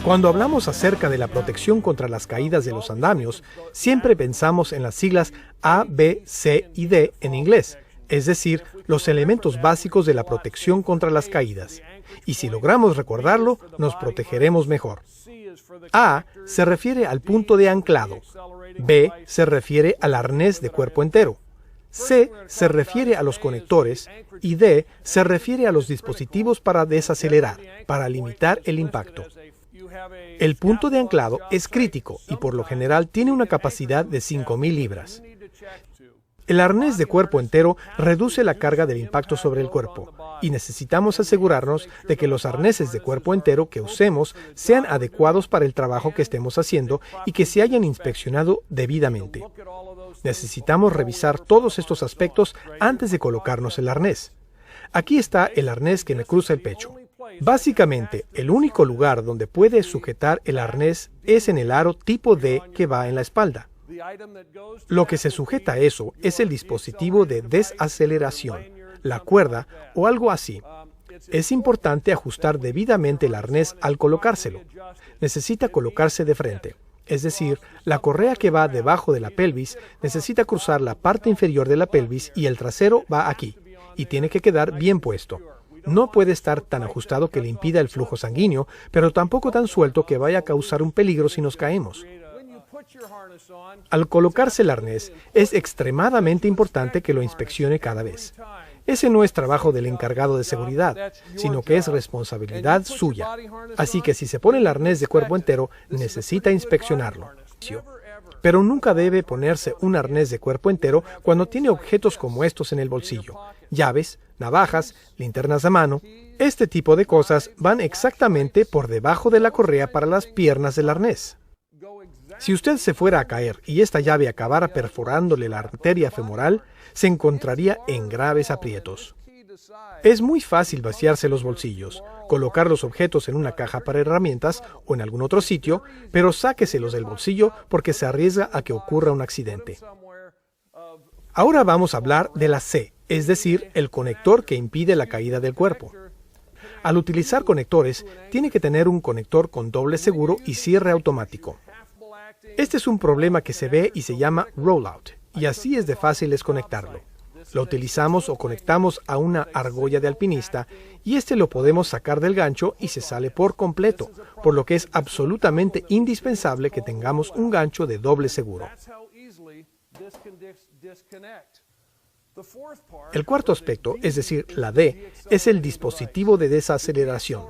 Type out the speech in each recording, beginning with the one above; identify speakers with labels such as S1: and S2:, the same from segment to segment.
S1: Cuando hablamos acerca de la protección contra las caídas de los andamios, siempre pensamos en las siglas A, B, C y D en inglés, es decir, los elementos básicos de la protección contra las caídas. Y si logramos recordarlo, nos protegeremos mejor. A se refiere al punto de anclado. B se refiere al arnés de cuerpo entero. C se refiere a los conectores y D se refiere a los dispositivos para desacelerar, para limitar el impacto. El punto de anclado es crítico y por lo general tiene una capacidad de 5.000 libras. El arnés de cuerpo entero reduce la carga del impacto sobre el cuerpo y necesitamos asegurarnos de que los arneses de cuerpo entero que usemos sean adecuados para el trabajo que estemos haciendo y que se hayan inspeccionado debidamente. Necesitamos revisar todos estos aspectos antes de colocarnos el arnés. Aquí está el arnés que me cruza el pecho. Básicamente, el único lugar donde puede sujetar el arnés es en el aro tipo D que va en la espalda. Lo que se sujeta a eso es el dispositivo de desaceleración, la cuerda o algo así. Es importante ajustar debidamente el arnés al colocárselo. Necesita colocarse de frente. Es decir, la correa que va debajo de la pelvis necesita cruzar la parte inferior de la pelvis y el trasero va aquí, y tiene que quedar bien puesto. No puede estar tan ajustado que le impida el flujo sanguíneo, pero tampoco tan suelto que vaya a causar un peligro si nos caemos. Al colocarse el arnés, es extremadamente importante que lo inspeccione cada vez. Ese no es trabajo del encargado de seguridad, sino que es responsabilidad suya. Así que si se pone el arnés de cuerpo entero, necesita inspeccionarlo. Pero nunca debe ponerse un arnés de cuerpo entero cuando tiene objetos como estos en el bolsillo. Llaves, navajas, linternas de mano. Este tipo de cosas van exactamente por debajo de la correa para las piernas del arnés. Si usted se fuera a caer y esta llave acabara perforándole la arteria femoral, se encontraría en graves aprietos. Es muy fácil vaciarse los bolsillos, colocar los objetos en una caja para herramientas o en algún otro sitio, pero sáqueselos del bolsillo porque se arriesga a que ocurra un accidente. Ahora vamos a hablar de la C, es decir, el conector que impide la caída del cuerpo. Al utilizar conectores, tiene que tener un conector con doble seguro y cierre automático. Este es un problema que se ve y se llama rollout, y así es de fácil desconectarlo. Lo utilizamos o conectamos a una argolla de alpinista y este lo podemos sacar del gancho y se sale por completo, por lo que es absolutamente indispensable que tengamos un gancho de doble seguro. El cuarto aspecto, es decir, la D, es el dispositivo de desaceleración.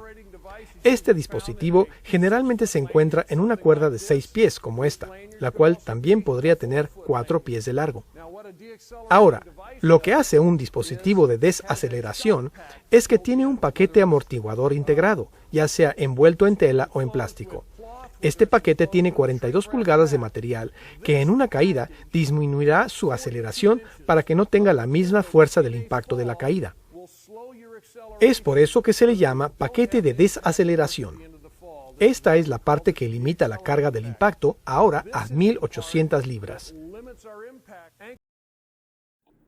S1: Este dispositivo generalmente se encuentra en una cuerda de 6 pies como esta, la cual también podría tener 4 pies de largo. Ahora, lo que hace un dispositivo de desaceleración es que tiene un paquete amortiguador integrado, ya sea envuelto en tela o en plástico. Este paquete tiene 42 pulgadas de material que en una caída disminuirá su aceleración para que no tenga la misma fuerza del impacto de la caída. Es por eso que se le llama paquete de desaceleración. Esta es la parte que limita la carga del impacto ahora a 1.800 libras.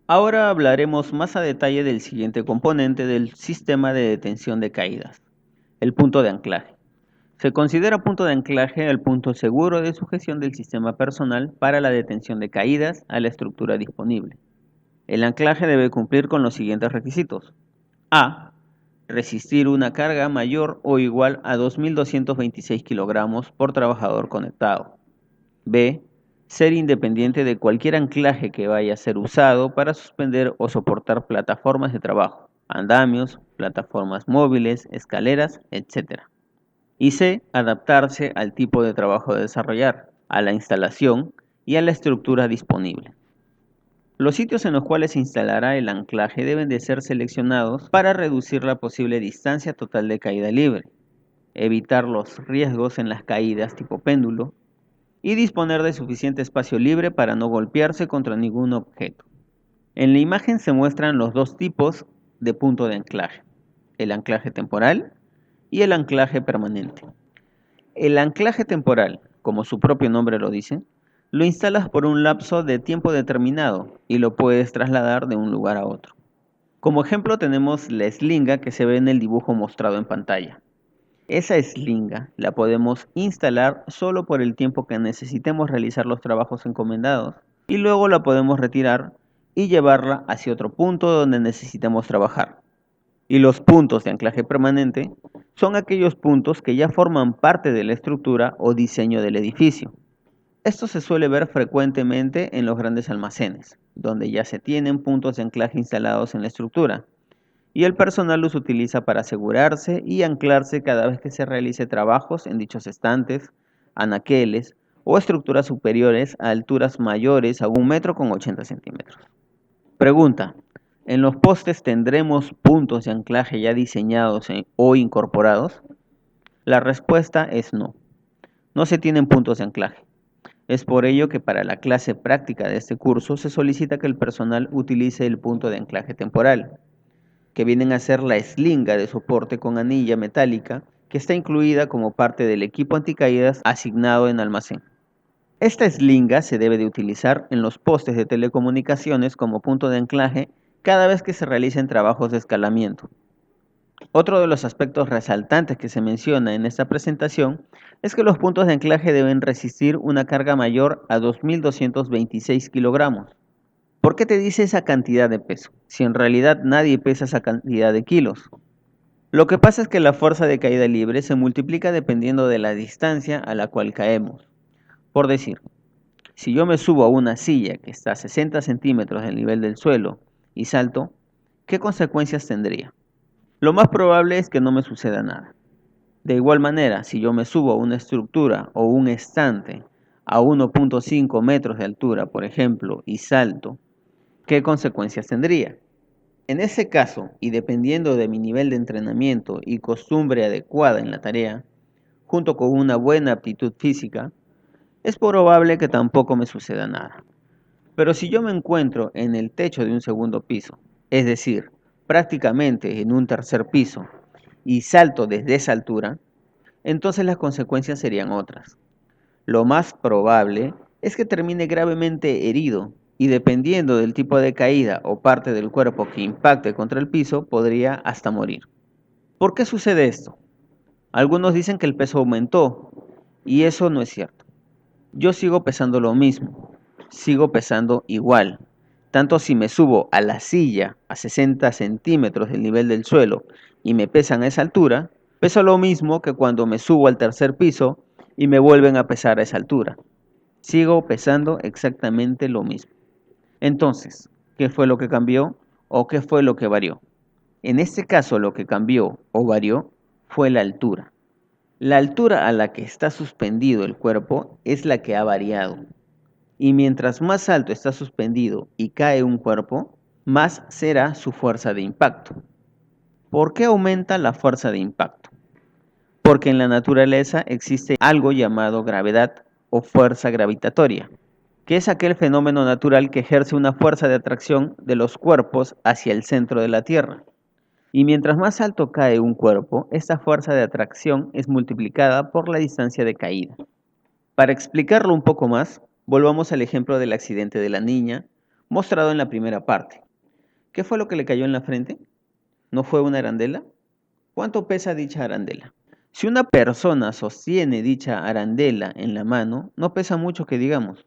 S2: Ahora hablaremos más a detalle del siguiente componente del sistema de detención de caídas, el punto de anclaje. Se considera punto de anclaje el punto seguro de sujeción del sistema personal para la detención de caídas a la estructura disponible. El anclaje debe cumplir con los siguientes requisitos. A. Resistir una carga mayor o igual a 2.226 kilogramos por trabajador conectado. B. Ser independiente de cualquier anclaje que vaya a ser usado para suspender o soportar plataformas de trabajo, andamios, plataformas móviles, escaleras, etc. Y C. Adaptarse al tipo de trabajo a desarrollar, a la instalación y a la estructura disponible. Los sitios en los cuales se instalará el anclaje deben de ser seleccionados para reducir la posible distancia total de caída libre, evitar los riesgos en las caídas tipo péndulo y disponer de suficiente espacio libre para no golpearse contra ningún objeto. En la imagen se muestran los dos tipos de punto de anclaje, el anclaje temporal y el anclaje permanente. El anclaje temporal, como su propio nombre lo dice, lo instalas por un lapso de tiempo determinado y lo puedes trasladar de un lugar a otro. Como ejemplo tenemos la eslinga que se ve en el dibujo mostrado en pantalla. Esa eslinga la podemos instalar solo por el tiempo que necesitemos realizar los trabajos encomendados y luego la podemos retirar y llevarla hacia otro punto donde necesitemos trabajar. Y los puntos de anclaje permanente son aquellos puntos que ya forman parte de la estructura o diseño del edificio. Esto se suele ver frecuentemente en los grandes almacenes, donde ya se tienen puntos de anclaje instalados en la estructura, y el personal los utiliza para asegurarse y anclarse cada vez que se realice trabajos en dichos estantes, anaqueles o estructuras superiores a alturas mayores a 1,80 m. Pregunta: ¿en los postes tendremos puntos de anclaje ya diseñados o incorporados? La respuesta es no. No se tienen puntos de anclaje. Es por ello que para la clase práctica de este curso se solicita que el personal utilice el punto de anclaje temporal, que vienen a ser la eslinga de soporte con anilla metálica que está incluida como parte del equipo anticaídas asignado en almacén. Esta eslinga se debe de utilizar en los postes de telecomunicaciones como punto de anclaje cada vez que se realicen trabajos de escalamiento. Otro de los aspectos resaltantes que se menciona en esta presentación es que los puntos de anclaje deben resistir una carga mayor a 2.226 kilogramos. ¿Por qué te dice esa cantidad de peso, si en realidad nadie pesa esa cantidad de kilos? Lo que pasa es que la fuerza de caída libre se multiplica dependiendo de la distancia a la cual caemos. Por decir, si yo me subo a una silla que está a 60 centímetros del nivel del suelo y salto, ¿qué consecuencias tendría? Lo más probable es que no me suceda nada. De igual manera, si yo me subo a una estructura o un estante a 1,5 metros de altura, por ejemplo, y salto, ¿qué consecuencias tendría? En ese caso, y dependiendo de mi nivel de entrenamiento y costumbre adecuada en la tarea, junto con una buena aptitud física, es probable que tampoco me suceda nada. Pero si yo me encuentro en el techo de un segundo piso, es decir, prácticamente en un tercer piso, y salto desde esa altura, entonces las consecuencias serían otras. Lo más probable es que termine gravemente herido y dependiendo del tipo de caída o parte del cuerpo que impacte contra el piso, podría hasta morir. ¿Por qué sucede esto? Algunos dicen que el peso aumentó y eso no es cierto. Yo sigo pesando lo mismo, sigo pesando igual. Tanto si me subo a la silla a 60 centímetros del nivel del suelo y me pesan a esa altura, peso lo mismo que cuando me subo al tercer piso y me vuelven a pesar a esa altura. Sigo pesando exactamente lo mismo. Entonces, ¿qué fue lo que cambió o qué fue lo que varió? En este caso, lo que cambió o varió fue la altura. La altura a la que está suspendido el cuerpo es la que ha variado. Y mientras más alto está suspendido y cae un cuerpo, más será su fuerza de impacto. ¿Por qué aumenta la fuerza de impacto? Porque en la naturaleza existe algo llamado gravedad o fuerza gravitatoria, que es aquel fenómeno natural que ejerce una fuerza de atracción de los cuerpos hacia el centro de la Tierra. Y mientras más alto cae un cuerpo, esta fuerza de atracción es multiplicada por la distancia de caída. Para explicarlo un poco más, volvamos al ejemplo del accidente de la niña, mostrado en la primera parte. ¿Qué fue lo que le cayó en la frente? ¿No fue una arandela? ¿Cuánto pesa dicha arandela? Si una persona sostiene dicha arandela en la mano, no pesa mucho que digamos.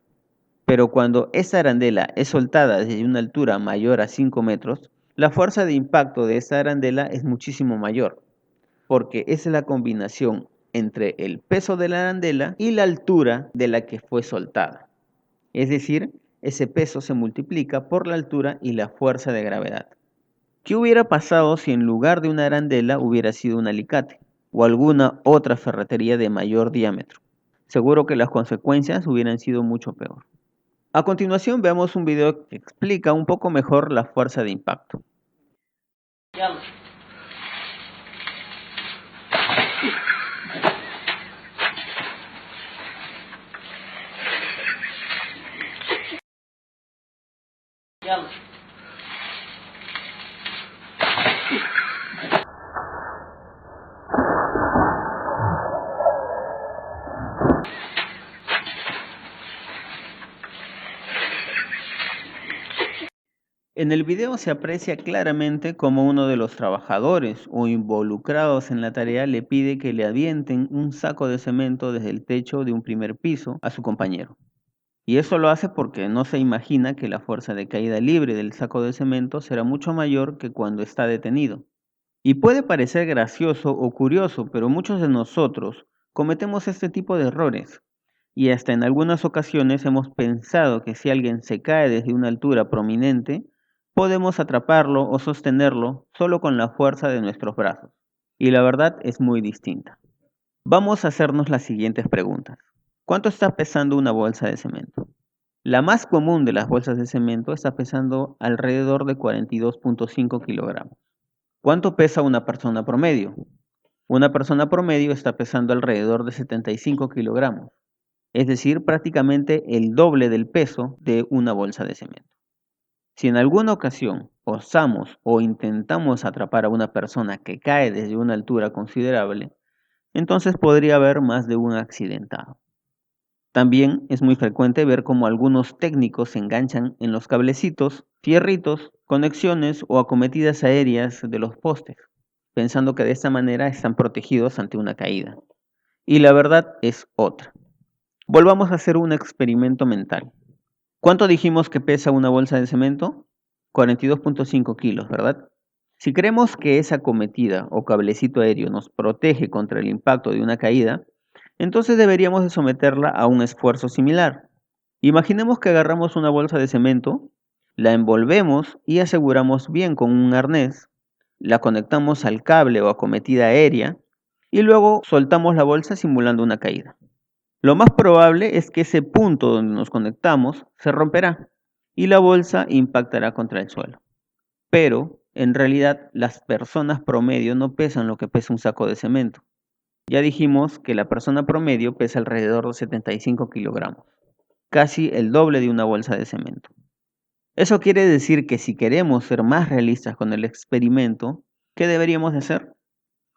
S2: Pero cuando esta arandela es soltada desde una altura mayor a 5 metros, la fuerza de impacto de esta arandela es muchísimo mayor, porque es la combinación entre el peso de la arandela y la altura de la que fue soltada. Es decir, ese peso se multiplica por la altura y la fuerza de gravedad. ¿Qué hubiera pasado si en lugar de una arandela hubiera sido un alicate o alguna otra ferretería de mayor diámetro? Seguro que las consecuencias hubieran sido mucho peor. A continuación veamos un video que explica un poco mejor la fuerza de impacto. En el video se aprecia claramente cómo uno de los trabajadores o involucrados en la tarea le pide que le avienten un saco de cemento desde el techo de un primer piso a su compañero. Y eso lo hace porque no se imagina que la fuerza de caída libre del saco de cemento será mucho mayor que cuando está detenido. Y puede parecer gracioso o curioso, pero muchos de nosotros cometemos este tipo de errores. Y hasta en algunas ocasiones hemos pensado que si alguien se cae desde una altura prominente, podemos atraparlo o sostenerlo solo con la fuerza de nuestros brazos. Y la verdad es muy distinta. Vamos a hacernos las siguientes preguntas. ¿Cuánto está pesando una bolsa de cemento? La más común de las bolsas de cemento está pesando alrededor de 42.5 kilogramos. ¿Cuánto pesa una persona promedio? Una persona promedio está pesando alrededor de 75 kilogramos, es decir, prácticamente el doble del peso de una bolsa de cemento. Si en alguna ocasión osamos o intentamos atrapar a una persona que cae desde una altura considerable, entonces podría haber más de un accidentado. También es muy frecuente ver cómo algunos técnicos se enganchan en los cablecitos, fierritos, conexiones o acometidas aéreas de los postes, pensando que de esta manera están protegidos ante una caída. Y la verdad es otra. Volvamos a hacer un experimento mental. ¿Cuánto dijimos que pesa una bolsa de cemento? 42.5 kilos, ¿verdad? Si creemos que esa acometida o cablecito aéreo nos protege contra el impacto de una caída, entonces deberíamos de someterla a un esfuerzo similar. Imaginemos que agarramos una bolsa de cemento, la envolvemos y aseguramos bien con un arnés, la conectamos al cable o acometida aérea y luego soltamos la bolsa simulando una caída. Lo más probable es que ese punto donde nos conectamos se romperá y la bolsa impactará contra el suelo. Pero, en realidad, las personas promedio no pesan lo que pesa un saco de cemento. Ya dijimos que la persona promedio pesa alrededor de 75 kilogramos, casi el doble de una bolsa de cemento. Eso quiere decir que si queremos ser más realistas con el experimento, ¿qué deberíamos de hacer?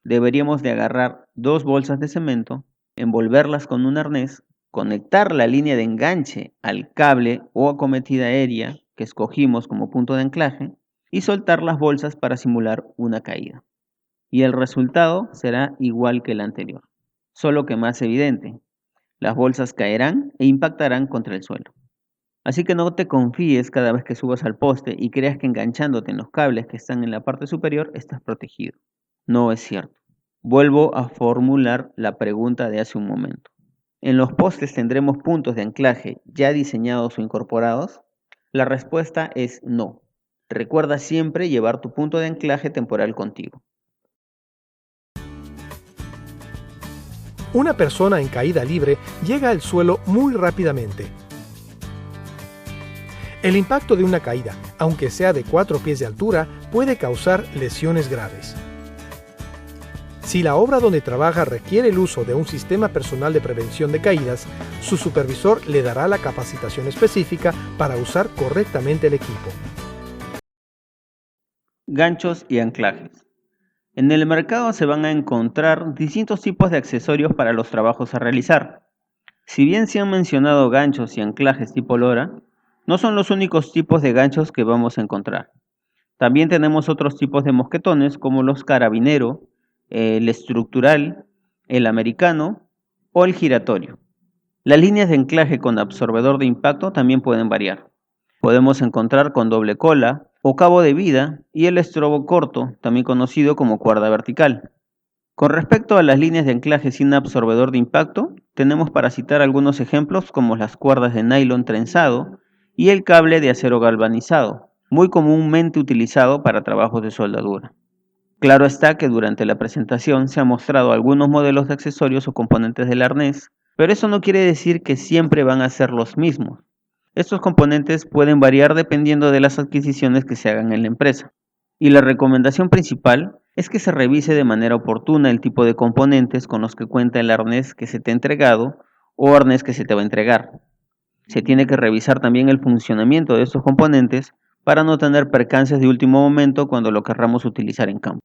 S2: Deberíamos de agarrar 2 bolsas de cemento, envolverlas con un arnés, conectar la línea de enganche al cable o acometida aérea que escogimos como punto de anclaje y soltar las bolsas para simular una caída. Y el resultado será igual que el anterior, solo que más evidente. Las bolsas caerán e impactarán contra el suelo. Así que no te confíes cada vez que subas al poste y creas que enganchándote en los cables que están en la parte superior estás protegido. No es cierto. Vuelvo a formular la pregunta de hace un momento. ¿En los postes tendremos puntos de anclaje ya diseñados o incorporados? La respuesta es no. Recuerda siempre llevar tu punto de anclaje temporal contigo.
S1: Una persona en caída libre llega al suelo muy rápidamente. El impacto de una caída, aunque sea de 4 pies de altura, puede causar lesiones graves. Si la obra donde trabaja requiere el uso de un sistema personal de prevención de caídas, su supervisor le dará la capacitación específica para usar correctamente el equipo.
S2: Ganchos y anclajes. En el mercado se van a encontrar distintos tipos de accesorios para los trabajos a realizar. Si bien se han mencionado ganchos y anclajes tipo lora, no son los únicos tipos de ganchos que vamos a encontrar. También tenemos otros tipos de mosquetones como los carabinero, el estructural, el americano o el giratorio. Las líneas de anclaje con absorbedor de impacto también pueden variar. Podemos encontrar con doble cola o cabo de vida y el estrobo corto, también conocido como cuerda vertical. Con respecto a las líneas de anclaje sin absorbedor de impacto, tenemos para citar algunos ejemplos como las cuerdas de nylon trenzado y el cable de acero galvanizado, muy comúnmente utilizado para trabajos de soldadura. Claro está que durante la presentación se han mostrado algunos modelos de accesorios o componentes del arnés, pero eso no quiere decir que siempre van a ser los mismos. Estos componentes pueden variar dependiendo de las adquisiciones que se hagan en la empresa. Y la recomendación principal es que se revise de manera oportuna el tipo de componentes con los que cuenta el arnés que se te ha entregado o arnés que se te va a entregar. Se tiene que revisar también el funcionamiento de estos componentes para no tener percances de último momento cuando lo querramos utilizar en campo.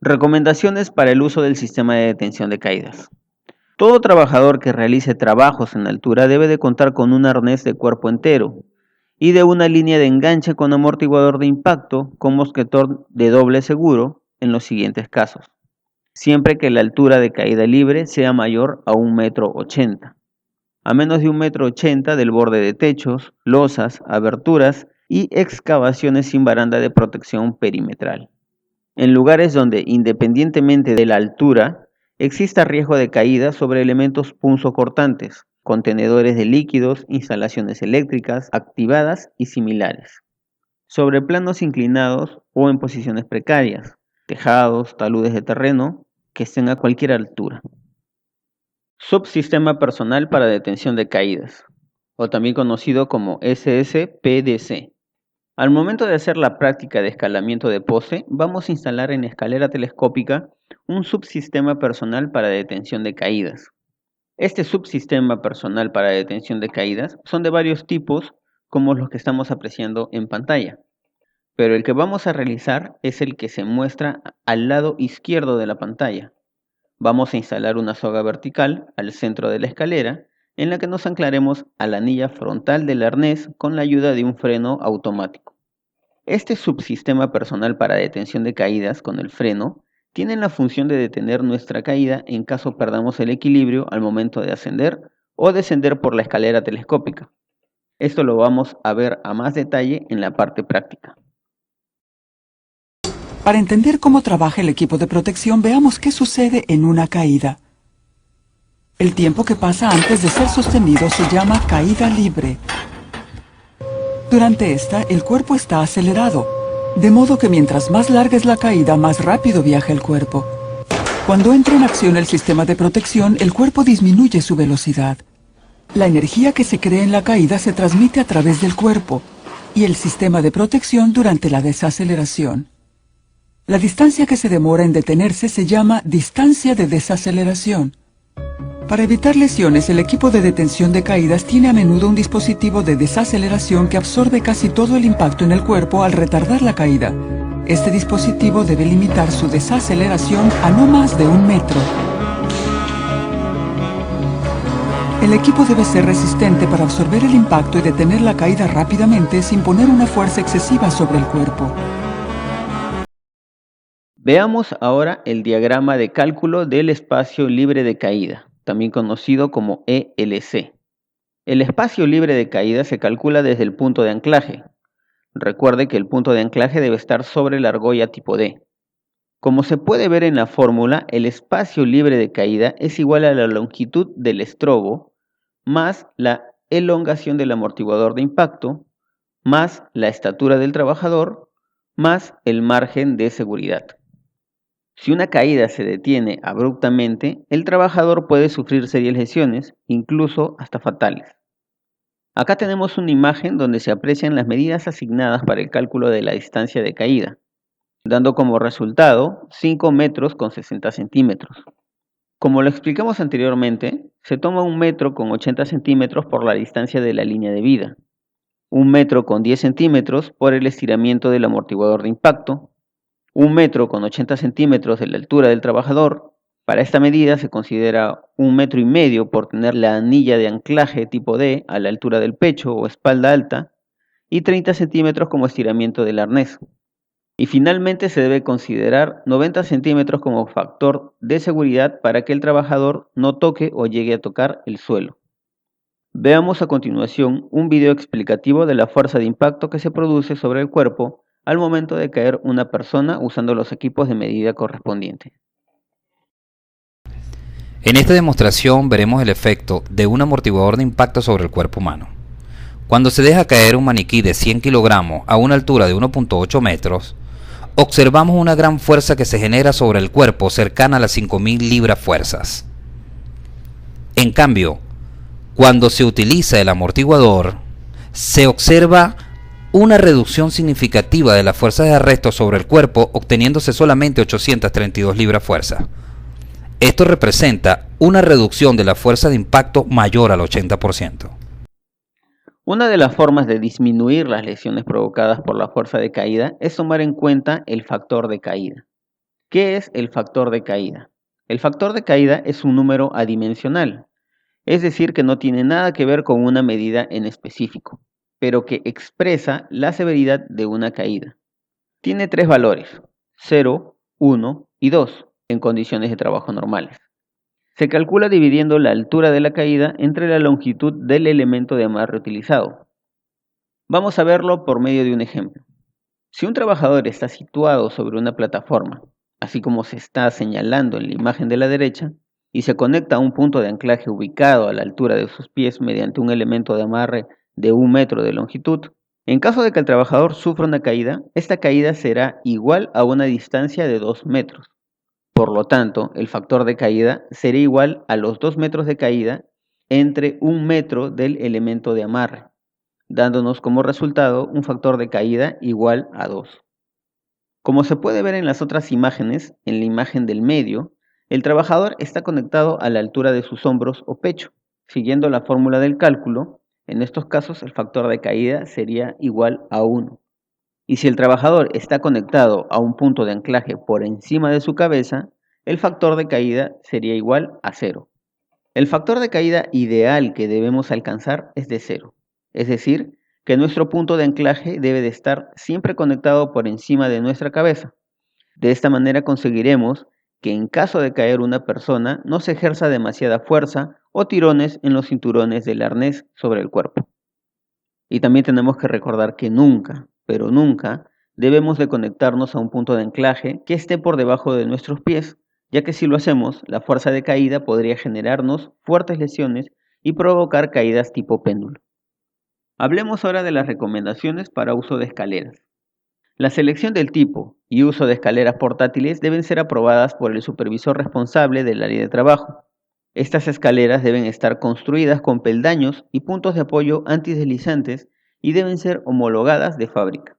S2: Recomendaciones para el uso del sistema de detención de caídas. Todo trabajador que realice trabajos en altura debe de contar con un arnés de cuerpo entero y de una línea de enganche con amortiguador de impacto con mosquetón de doble seguro en los siguientes casos, siempre que la altura de caída libre sea mayor a 1,80 m, a menos de 1,80 m del borde de techos, losas, aberturas y excavaciones sin baranda de protección perimetral. En lugares donde, independientemente de la altura, exista riesgo de caída sobre elementos punzocortantes, contenedores de líquidos, instalaciones eléctricas activadas y similares, sobre planos inclinados o en posiciones precarias, tejados, taludes de terreno que estén a cualquier altura. Subsistema personal para detención de caídas, o también conocido como SSPDC. Al momento de hacer la práctica de escalamiento de poste, vamos a instalar en escalera telescópica un subsistema personal para detención de caídas. Este subsistema personal para detención de caídas son de varios tipos, como los que estamos apreciando en pantalla, pero el que vamos a realizar es el que se muestra al lado izquierdo de la pantalla. Vamos a instalar una soga vertical al centro de la escalera, en la que nos anclaremos a la anilla frontal del arnés con la ayuda de un freno automático. Este subsistema personal para detención de caídas con el freno tiene la función de detener nuestra caída en caso perdamos el equilibrio al momento de ascender o descender por la escalera telescópica. Esto lo vamos a ver a más detalle en la parte práctica.
S3: Para entender cómo trabaja el equipo de protección, veamos qué sucede en una caída. El tiempo que pasa antes de ser sostenido se llama caída libre. Durante esta, el cuerpo está acelerado, de modo que mientras más larga es la caída, más rápido viaja el cuerpo. Cuando entra en acción el sistema de protección, el cuerpo disminuye su velocidad. La energía que se crea en la caída se transmite a través del cuerpo y el sistema de protección durante la desaceleración. La distancia que se demora en detenerse se llama distancia de desaceleración. Para evitar lesiones, el equipo de detención de caídas tiene a menudo un dispositivo de desaceleración que absorbe casi todo el impacto en el cuerpo al retardar la caída. Este dispositivo debe limitar su desaceleración a no más de 1 metro. El equipo debe ser resistente para absorber el impacto y detener la caída rápidamente sin poner una fuerza excesiva sobre el cuerpo.
S2: Veamos ahora el diagrama de cálculo del espacio libre de caída, también conocido como ELC. El espacio libre de caída se calcula desde el punto de anclaje. Recuerde que el punto de anclaje debe estar sobre la argolla tipo D. Como se puede ver en la fórmula, el espacio libre de caída es igual a la longitud del estrobo más la elongación del amortiguador de impacto más la estatura del trabajador más el margen de seguridad. Si una caída se detiene abruptamente, el trabajador puede sufrir serias lesiones, incluso hasta fatales. Acá tenemos una imagen donde se aprecian las medidas asignadas para el cálculo de la distancia de caída, dando como resultado 5 metros con 60 centímetros. Como lo explicamos anteriormente, se toma 1 metro con 80 centímetros por la distancia de la línea de vida, 1 metro con 10 centímetros por el estiramiento del amortiguador de impacto, 1 metro con 80 centímetros de la altura del trabajador. Para esta medida se considera 1,5 metros por tener la anilla de anclaje tipo D a la altura del pecho o espalda alta y 30 centímetros como estiramiento del arnés. Y finalmente se debe considerar 90 centímetros como factor de seguridad para que el trabajador no toque o llegue a tocar el suelo. Veamos a continuación un video explicativo de la fuerza de impacto que se produce sobre el cuerpo al momento de caer una persona usando los equipos de medida correspondientes.
S4: En esta demostración veremos el efecto de un amortiguador de impacto sobre el cuerpo humano. Cuando se deja caer un maniquí de 100 kilogramos a una altura de 1,8 metros, observamos una gran fuerza que se genera sobre el cuerpo cercana a las 5.000 libras fuerzas. En cambio, cuando se utiliza el amortiguador, se observa una reducción significativa de la fuerza de arresto sobre el cuerpo, obteniéndose solamente 832 libras fuerza. Esto representa una reducción de la fuerza de impacto mayor al 80%.
S2: Una de las formas de disminuir las lesiones provocadas por la fuerza de caída es tomar en cuenta el factor de caída. ¿Qué es el factor de caída? El factor de caída es un número adimensional, es decir, que no tiene nada que ver con una medida en específico. pero que expresa la severidad de una caída. Tiene 3 valores, 0, 1 y 2, en condiciones de trabajo normales. Se calcula dividiendo la altura de la caída entre la longitud del elemento de amarre utilizado. Vamos a verlo por medio de un ejemplo. Si un trabajador está situado sobre una plataforma, así como se está señalando en la imagen de la derecha, y se conecta a un punto de anclaje ubicado a la altura de sus pies mediante un elemento de amarre de 1 metro de longitud, en caso de que el trabajador sufra una caída, esta caída será igual a una distancia de 2 metros. Por lo tanto, el factor de caída será igual a los 2 metros de caída entre 1 metro del elemento de amarre, dándonos como resultado un factor de caída igual a 2. Como se puede ver en las otras imágenes, en la imagen del medio, el trabajador está conectado a la altura de sus hombros o pecho. Siguiendo la fórmula del cálculo, en estos casos el factor de caída sería igual a 1. Y si el trabajador está conectado a un punto de anclaje por encima de su cabeza, el factor de caída sería igual a 0. El factor de caída ideal que debemos alcanzar es de 0, es decir, que nuestro punto de anclaje debe de estar siempre conectado por encima de nuestra cabeza. De esta manera conseguiremos que en caso de caer una persona no se ejerza demasiada fuerza o tirones en los cinturones del arnés sobre el cuerpo. Y también tenemos que recordar que nunca, pero nunca, debemos de conectarnos a un punto de anclaje que esté por debajo de nuestros pies, ya que si lo hacemos, la fuerza de caída podría generarnos fuertes lesiones y provocar caídas tipo péndulo. Hablemos ahora de las recomendaciones para uso de escaleras. La selección del tipo y uso de escaleras portátiles deben ser aprobadas por el supervisor responsable del área de trabajo. Estas escaleras deben estar construidas con peldaños y puntos de apoyo antideslizantes y deben ser homologadas de fábrica.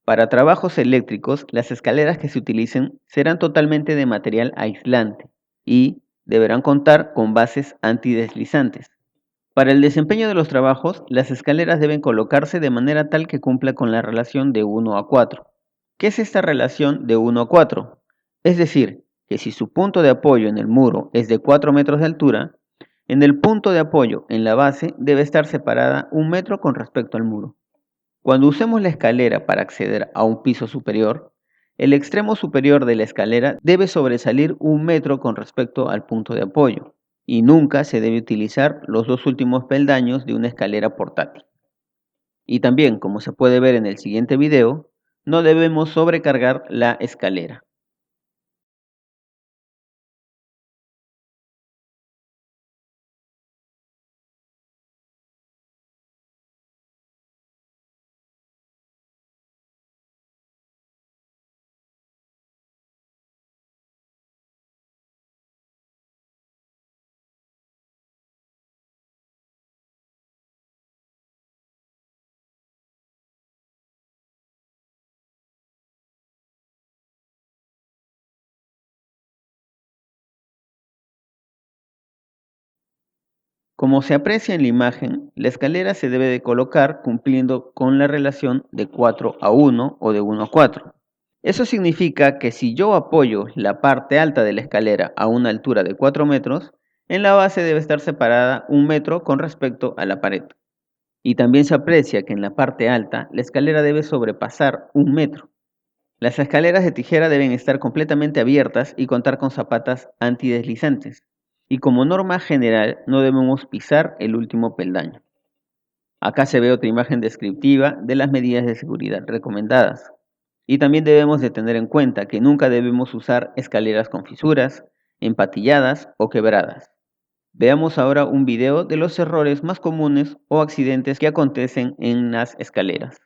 S2: Para trabajos eléctricos, las escaleras que se utilicen serán totalmente de material aislante y deberán contar con bases antideslizantes. Para el desempeño de los trabajos, las escaleras deben colocarse de manera tal que cumpla con la relación de 1 a 4. ¿Qué es esta relación de 1 a 4? Es decir, que si su punto de apoyo en el muro es de 4 metros de altura, en el punto de apoyo en la base debe estar separada 1 metro con respecto al muro. Cuando usemos la escalera para acceder a un piso superior, el extremo superior de la escalera debe sobresalir 1 metro con respecto al punto de apoyo, y nunca se debe utilizar los 2 últimos peldaños de una escalera portátil. Y también, como se puede ver en el siguiente video, no debemos sobrecargar la escalera. Como se aprecia en la imagen, la escalera se debe de colocar cumpliendo con la relación de 4 a 1 o de 1 a 4. Eso significa que si yo apoyo la parte alta de la escalera a una altura de 4 metros, en la base debe estar separada 1 metro con respecto a la pared. Y también se aprecia que en la parte alta la escalera debe sobrepasar 1 metro. Las escaleras de tijera deben estar completamente abiertas y contar con zapatas antideslizantes. Y como norma general no debemos pisar el último peldaño. Acá se ve otra imagen descriptiva de las medidas de seguridad recomendadas. Y también debemos de tener en cuenta que nunca debemos usar escaleras con fisuras, empatilladas o quebradas. Veamos ahora un video de los errores más comunes o accidentes que acontecen en las escaleras.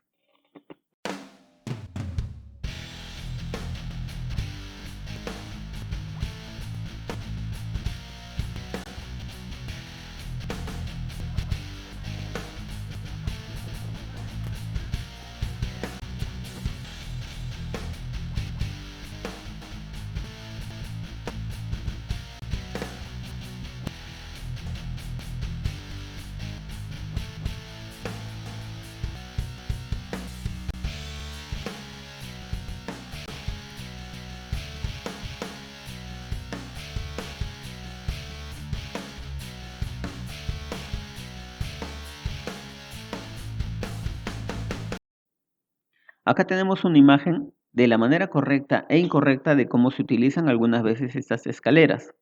S2: Acá tenemos una imagen de la manera correcta e incorrecta de cómo se utilizan algunas veces estas escaleras.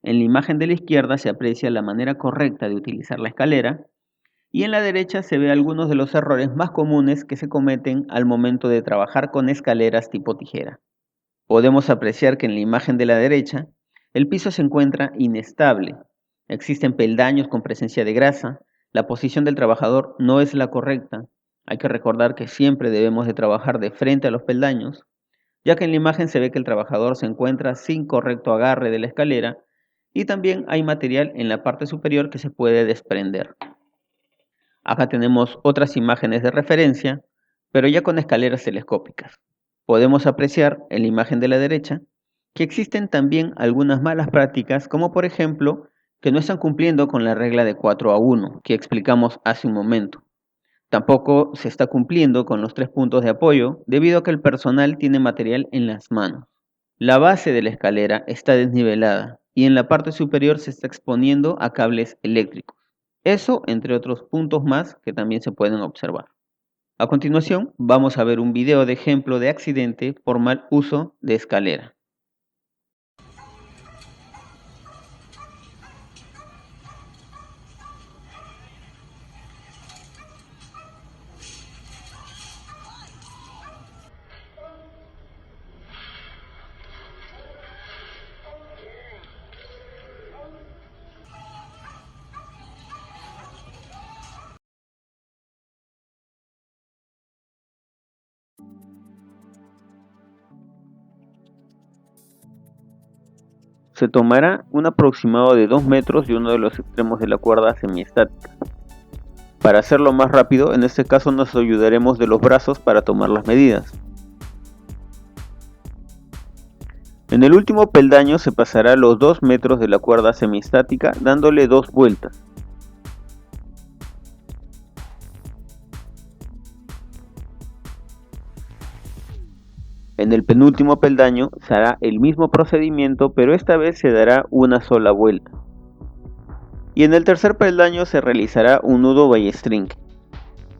S2: En la imagen de la izquierda se aprecia la manera correcta de utilizar la escalera y en la derecha se ve algunos de los errores más comunes que se cometen al momento de trabajar con escaleras tipo tijera. Podemos apreciar que en la imagen de la derecha el piso se encuentra inestable, existen peldaños con presencia de grasa, la posición del trabajador no es la correcta. Hay que recordar que siempre debemos de trabajar de frente a los peldaños, ya que en la imagen se ve que el trabajador se encuentra sin correcto agarre de la escalera y también hay material en la parte superior que se puede desprender. Acá tenemos otras imágenes de referencia, pero ya con escaleras telescópicas. Podemos apreciar en la imagen de la derecha que existen también algunas malas prácticas, como por ejemplo que no están cumpliendo con la regla de 4:1 que explicamos hace un momento. Tampoco se está cumpliendo con los 3 puntos de apoyo debido a que el personal tiene material en las manos. La base de la escalera está desnivelada y en la parte superior se está exponiendo a cables eléctricos. Eso entre otros puntos más que también se pueden observar. A continuación vamos a ver un video de ejemplo de accidente por mal uso de escalera. Se tomará un aproximado de 2 metros de uno de los extremos de la cuerda semiestática. Para hacerlo más rápido, en este caso nos ayudaremos de los brazos para tomar las medidas. En el último peldaño se pasará los 2 metros de la cuerda semiestática dándole 2 vueltas. En el penúltimo peldaño se hará el mismo procedimiento, pero esta vez se dará una sola vuelta. Y en el tercer peldaño se realizará un nudo ballestrinque.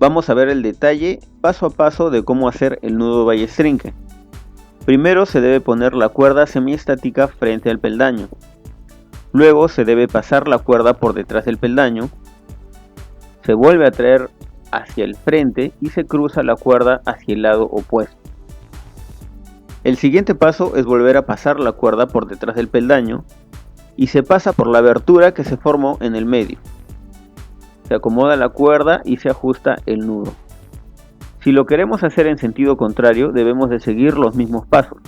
S2: Vamos a ver el detalle paso a paso de cómo hacer el nudo ballestrinque. Primero se debe poner la cuerda semiestática frente al peldaño. Luego se debe pasar la cuerda por detrás del peldaño. Se vuelve a traer hacia el frente y se cruza la cuerda hacia el lado opuesto. El siguiente paso es volver a pasar la cuerda por detrás del peldaño y se pasa por la abertura que se formó en el medio. Se acomoda la cuerda y se ajusta el nudo. Si lo queremos hacer en sentido contrario, debemos de seguir los mismos pasos.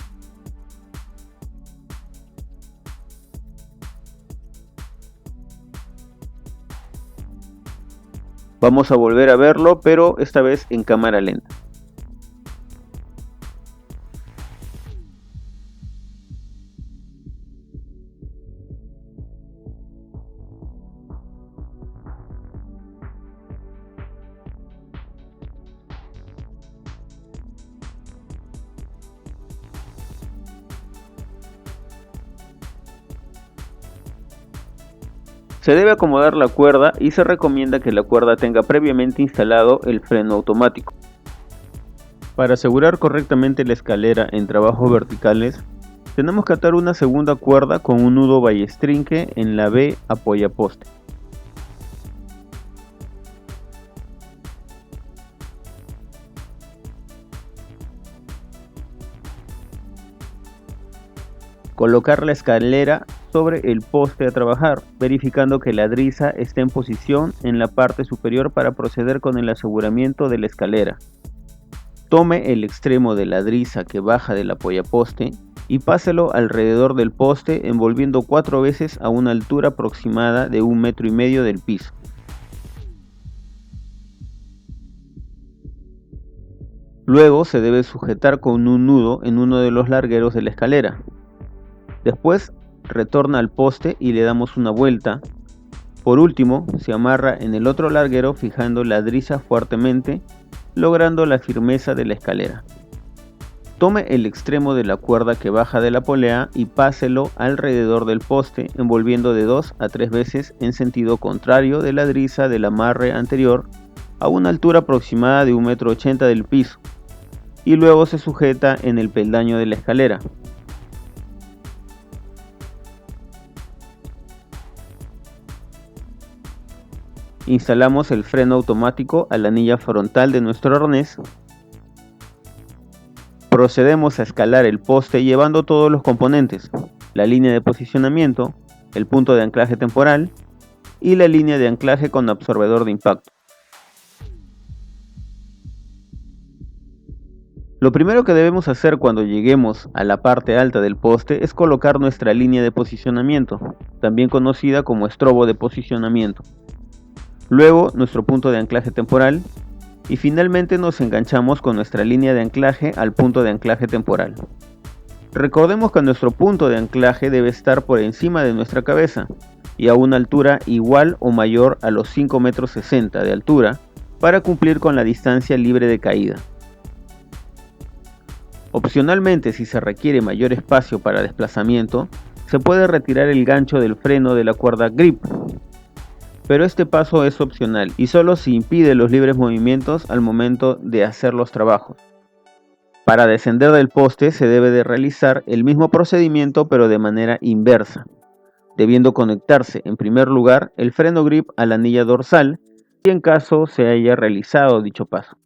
S2: Vamos a volver a verlo, pero esta vez en cámara lenta. Se debe acomodar la cuerda y se recomienda que la cuerda tenga previamente instalado el freno automático. Para asegurar correctamente la escalera en trabajos verticales, tenemos que atar una segunda cuerda con un nudo ballestrinque en la B apoyaposte. Colocar la escalera sobre el poste a trabajar, verificando que la driza esté en posición en la parte superior para proceder con el aseguramiento de la escalera. Tome el extremo de la driza que baja del apoyaposte y páselo alrededor del poste envolviendo 4 veces a una altura aproximada de 1,5 metros del piso. Luego se debe sujetar con un nudo en uno de los largueros de la escalera. Después retorna al poste y le damos una vuelta. Por último, se amarra en el otro larguero fijando la driza fuertemente, logrando la firmeza de la escalera. Tome el extremo de la cuerda que baja de la polea y páselo alrededor del poste, envolviendo de 2 a 3 veces en sentido contrario de la driza del amarre anterior a una altura aproximada de 1,80 m del piso. y luego se sujeta en el peldaño de la escalera. Instalamos el freno automático a la anilla frontal de nuestro arnés. Procedemos a escalar el poste llevando todos los componentes, la línea de posicionamiento, el punto de anclaje temporal y la línea de anclaje con absorbedor de impacto. Lo primero que debemos hacer cuando lleguemos a la parte alta del poste es colocar nuestra línea de posicionamiento, también conocida como estrobo de posicionamiento. Luego nuestro punto de anclaje temporal y finalmente nos enganchamos con nuestra línea de anclaje al punto de anclaje temporal. Recordemos que nuestro punto de anclaje debe estar por encima de nuestra cabeza y a una altura igual o mayor a los 5,60 metros de altura para cumplir con la distancia libre de caída. Opcionalmente, si se requiere mayor espacio para desplazamiento, se puede retirar el gancho del freno de la cuerda grip, pero este paso es opcional y solo se impide los libres movimientos al momento de hacer los trabajos. Para descender del poste se debe de realizar el mismo procedimiento pero de manera inversa, debiendo conectarse en primer lugar el freno grip a la anilla dorsal y en caso se haya realizado dicho paso.